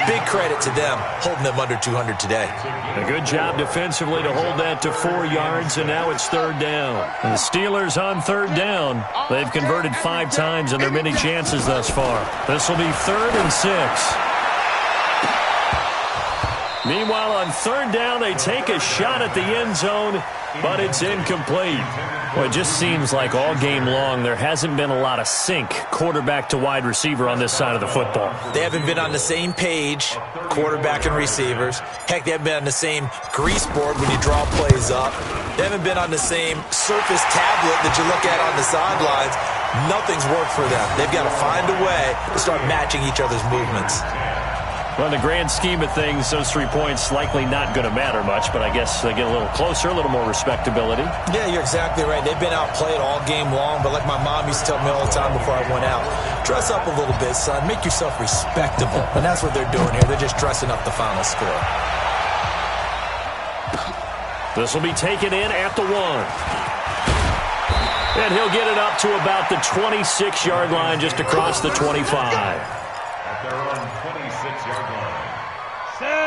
big credit to them, holding them under 200 today. A good job defensively to hold that to 4 yards, and now it's 3rd down. And the Steelers on 3rd down. They've converted 5 times in their many chances thus far. This will be 3rd and 6. Meanwhile, on 3rd down, they take a shot at the end zone, but it's incomplete. Well, it just seems like all game long there hasn't been a lot of sync quarterback to wide receiver on this side of the football. They haven't been on the same page, quarterback and receivers. Heck, they haven't been on the same grease board when you draw plays up. They haven't been on the same surface tablet that you look at on the sidelines. Nothing's worked for them. They've got to find a way to start matching each other's movements. Well, in the grand scheme of things, those 3 points likely not going to matter much, but I guess they get a little closer, a little more respectability. Yeah, you're exactly right. They've been outplayed all game long, but like my mom used to tell me all the time before I went out, dress up a little bit, son. Make yourself respectable. And that's what they're doing here. They're just dressing up the final score. This will be taken in at the 1. And he'll get it up to about the 26-yard line, just across the 25.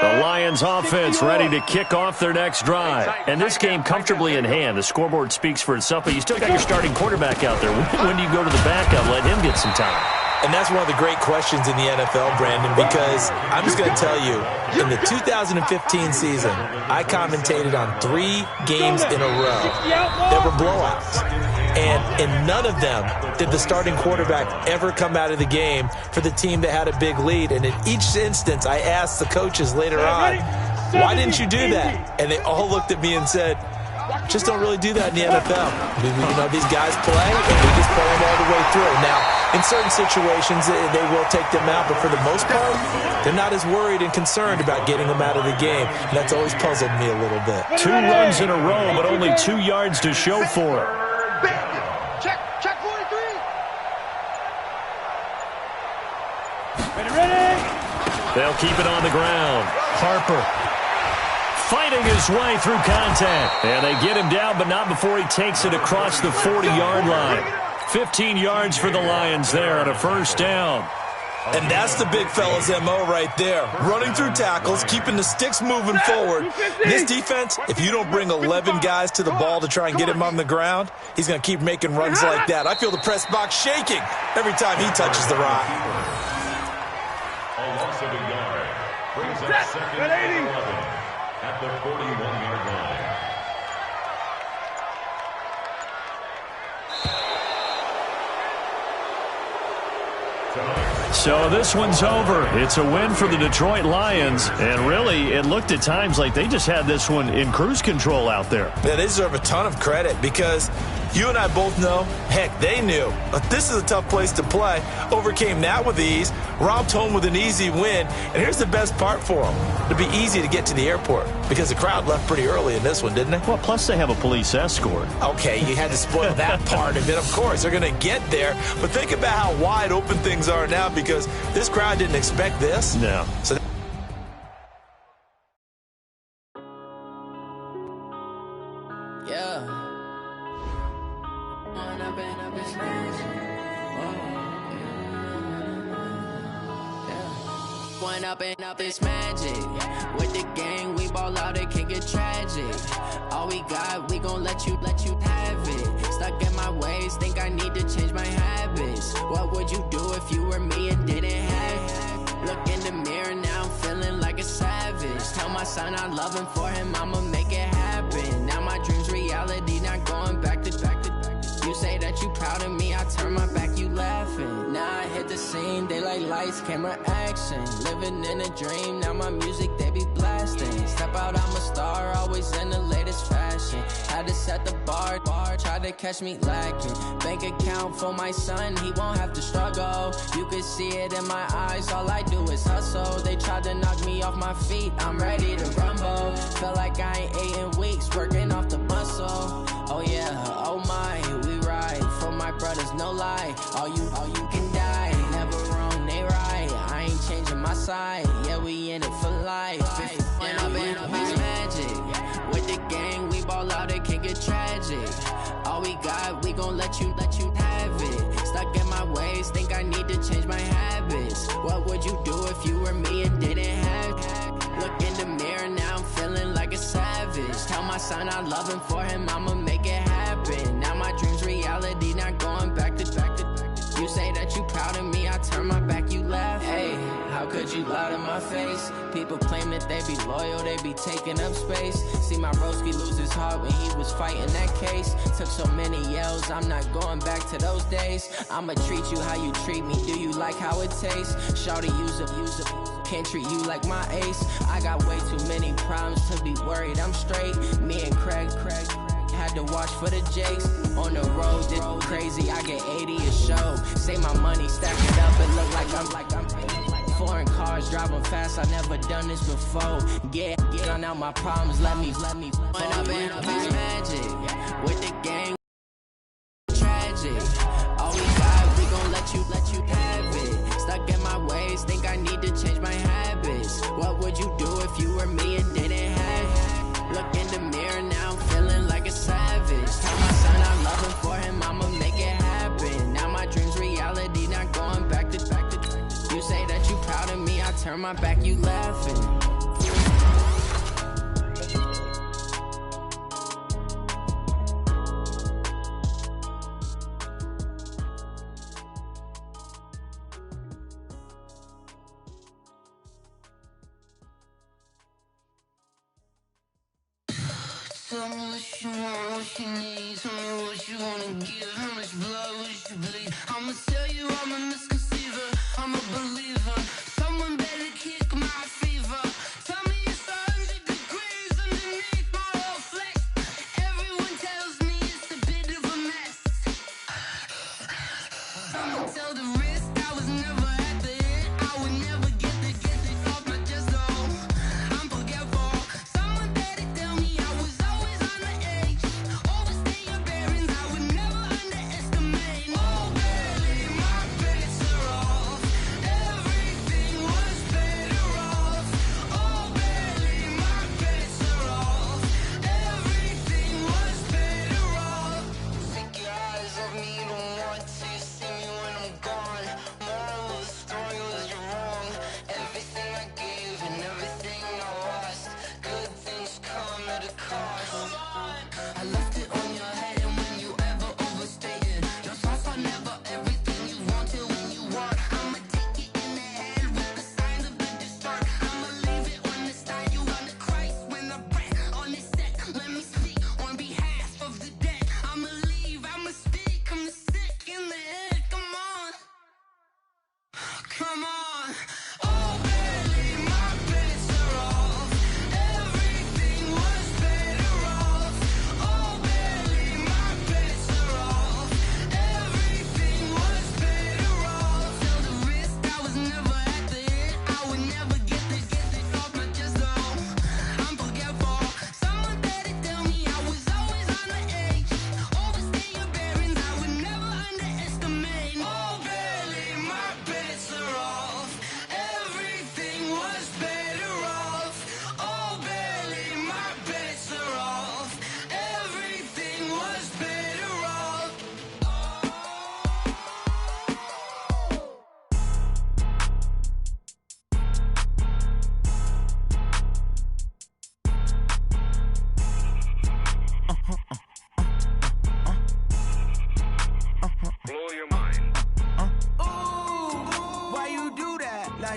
The Lions offense ready to kick off their next drive. And this game comfortably in hand. The scoreboard speaks for itself, but you still got your starting quarterback out there. When do you go to the backup, let him get some time? And that's one of the great questions in the NFL, Brandon, because I'm just going to tell you, in the 2015 season, I commentated on 3 games in a row that were blowouts. And in none of them did the starting quarterback ever come out of the game for the team that had a big lead. And in each instance, I asked the coaches later on, why didn't you do that? And they all looked at me and said, Just don't really do that in the NFL. You know, these guys play, and we just play them all the way through. Now, in certain situations, they will take them out, but for the most part, they're not as worried and concerned about getting them out of the game, and that's always puzzled me a little bit. 2 runs in a row, but only 2 yards to show for it. Check 43. Ready. They'll keep it on the ground. Harper fighting his way through contact. And they get him down, but not before he takes it across the 40-yard line. 15 yards for the Lions there on a first down. And that's the big fella's MO right there. Running through tackles, keeping the sticks moving forward. This defense, if you don't bring 11 guys to the ball to try and get him on the ground, he's going to keep making runs like that. I feel the press box shaking every time he touches the rock. A loss of a yard brings up second and 11 at the 41-yard line. So this one's over. It's a win for the Detroit Lions, and really, it looked at times like they just had this one in cruise control out there. Yeah, they deserve a ton of credit because you and I both know, heck, they knew. But this is a tough place to play. Overcame that with ease, romped home with an easy win, and here's the best part for them. It'd be easy to get to the airport because the crowd left pretty early in this one, didn't they? Well, plus they have a police escort. Okay, you had to spoil that part of it. Of course, they're going to get there. But think about how wide open things are now because this crowd didn't expect this. No. So up this magic. With the gang, we ball out, it can get tragic. All we got, we gon' let you have it. Stuck in my ways, think I need to change my habits. What would you do if you were me and didn't have it? Look in the mirror, now I'm feeling like a savage. Tell my son I love him, for him I'ma make it happen. Now my dream's reality, not going back to. You say that you proud of me, I turn my back, you laughing. Now I hit the scene, daylight lights, camera action. Living in a dream, now my music, they be blasting. Step out, I'm a star, always in the latest fashion. Had to set the bar, try to catch me lacking. Bank account for my son, he won't have to struggle. You can see it in my eyes, all I do is hustle. They tried to knock me off my feet, I'm ready to rumble. Felt like I ain't ate in weeks, working off the muscle. Oh yeah, oh my, we ride for my brothers, no lie. All you can die, never wrong, they right. I ain't changing my side, yeah, we in it for life. When I've been up is magic. With the gang, we ball out, it can get tragic. All we got, we gon' let you have it. Stuck in my ways, think I need to change my habits. What would you do if you were me and didn't have it? Look in the mirror, now I'm feeling like a savage. Tell my son I love him, for him I'ma make it happen. Now my dream's reality, not going back to. You say that you proud of me, I turn my back, you laugh. Hey, how could you lie to my face? People claim that they be loyal, they be taking up space. See my broski lose his heart when he was fighting that case. Took so many yells, I'm not going back to those days. I'ma treat you how you treat me, do you like how it tastes? Shawty, use it. Can't treat you like my ace. I got way too many problems to be worried, I'm straight. Me and Craig had to watch for the Jakes. On the road, this crazy, I get 80 a show. Say my money, stack it up, it look like I'm foreign cars, driving fast, I never done this before. Get on out my problems, let me When I've been up is magic. With the gang, tragic. All we got, we gon' let you have it. Stuck in my ways, think I need to change my habits. What would you do if you were me and didn't have it? Look in the mirror, now I'm feeling like a savage. Tell my son I love him, for him I'ma make it happen. Now my dream's reality, not going back to. You say that you proud of me, I turn my back, you laughing. Tell me what you want, what you need. Tell me what you wanna give. How much blood would you bleed? I'ma tell you I'm a misconceiver. I'm a believer. Someone better kick my fever. Tell me it's 100 degrees underneath my whole flesh. Every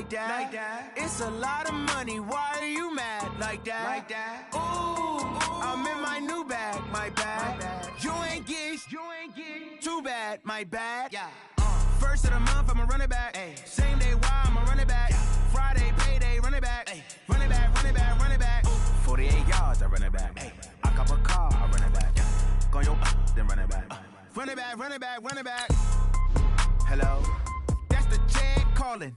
like that. It's a lot of money, why are you mad like that? Ooh, I'm in my new bag, my bad. You ain't get too bad, my bad. First of the month, I'ma run it back. Same day, why I'ma run it back. Friday, payday, run it back. Run it back, run it back, run it back. 48 yards, I run it back. I cop a car, I run it back. Go yo, then run it back. Run it back, run it back, run it back. Hello, that's the Jag calling.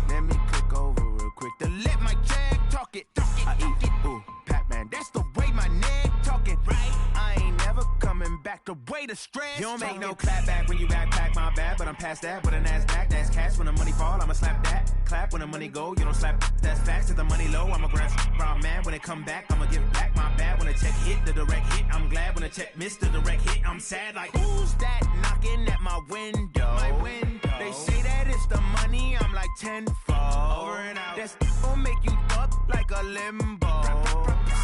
Let me click over real quick to let my Jag talk it. I eat it, ooh, Pac-Man. That's the way my neck talking. Right, I ain't never coming back. The way the stress. You don't make no clap back when you backpack, my bad. But I'm past that with a NASDAQ. That's cash when the money fall. I'ma slap that. Clap when the money go. You don't slap. That's facts. If the money low, I'ma grab round man. When it come back, I'ma give back my bad. When the check hit, the direct hit. I'm glad when the check missed the direct hit. I'm sad like who's that knocking at my window? My window. They say that it's the money. I'm like tenfold. Over and out. That's gon' make you fuck like a limbo.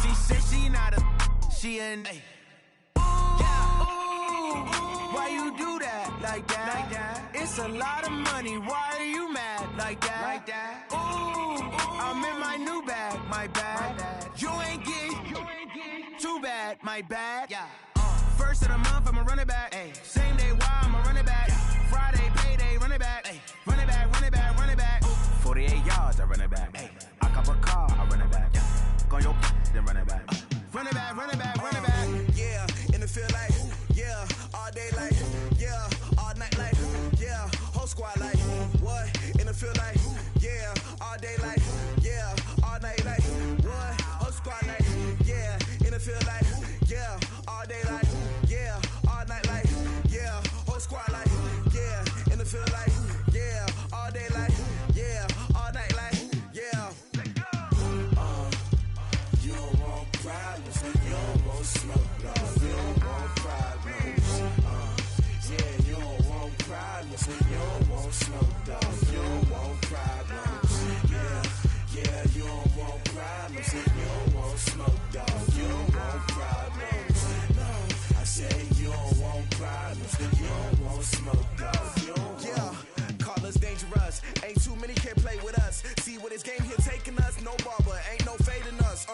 She said she not a. She an. Why you do that like that? It's a lot of money. Why are you mad like that? Ooh, I'm in my new bag, my bad. You ain't get too bad, my bad. First of the month, I'ma run it back. Same day, why I'ma run it back. Friday, payday, run it back. Run it back, run it back, run it back. 48 yards, I run it back. I cop a car, I run it back. Go yo, then run it back. Run it back, run it back, run it back. Yeah, and it feel like, yeah, all day like, yeah, all night like, yeah, whole squad like, what? And it feel like, yeah, all day like, yeah, all night like, what? Whole squad like, yeah, and it feel like, yeah, all day like, yeah, all night like, yeah, whole squad like, yeah, and it feel like, yeah, all day like, yeah, all night like, yeah. You don't want problems, you don't want smoke, no, you don't want problems. Yeah, you don't want problems, you don't want smoke, dog, you don't want problems. Yeah, you don't want problems, you don't want smoke, dog, you don't want problems. No, I said you don't want problems, you don't want smoke, dog, you don't want. Call us dangerous, ain't too many can play with us. See what this game here taking us, no barber, ain't no fading us.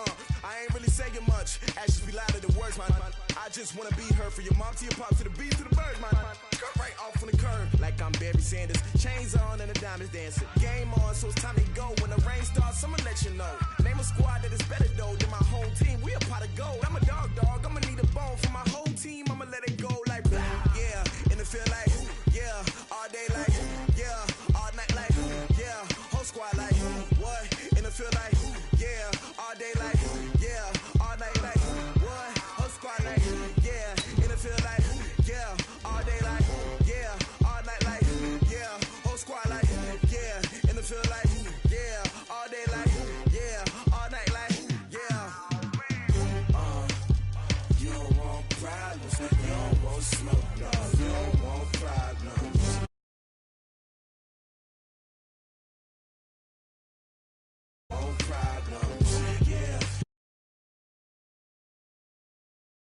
I ain't really saying much, actions be louder than words, man. I just wanna be heard, for your mom to your pop, to the beat, to the birds, man. Cut right off on the curb, like I'm Barry Sanders. Chains on and the diamonds dancing. Game on, so it's time to go. When the rain starts, I'ma let you know. Name a squad that is better though than my whole team. We a pot of gold. I'm a dog, I'ma need a bone for my whole team. I'ma let it go like blah. Yeah, and it feel like, yeah, all day like, yeah, all night like, yeah, whole squad like, what? And it feel like, yeah, all day like, yeah, all night like, what? Whole squad like, yeah, and it feel like, yeah, all day like, yeah, all night like, yeah, whole squad like, yeah, and it feel like, yeah, all day like, yeah, all night like, yeah. You don't want problems, you don't want smoke, no,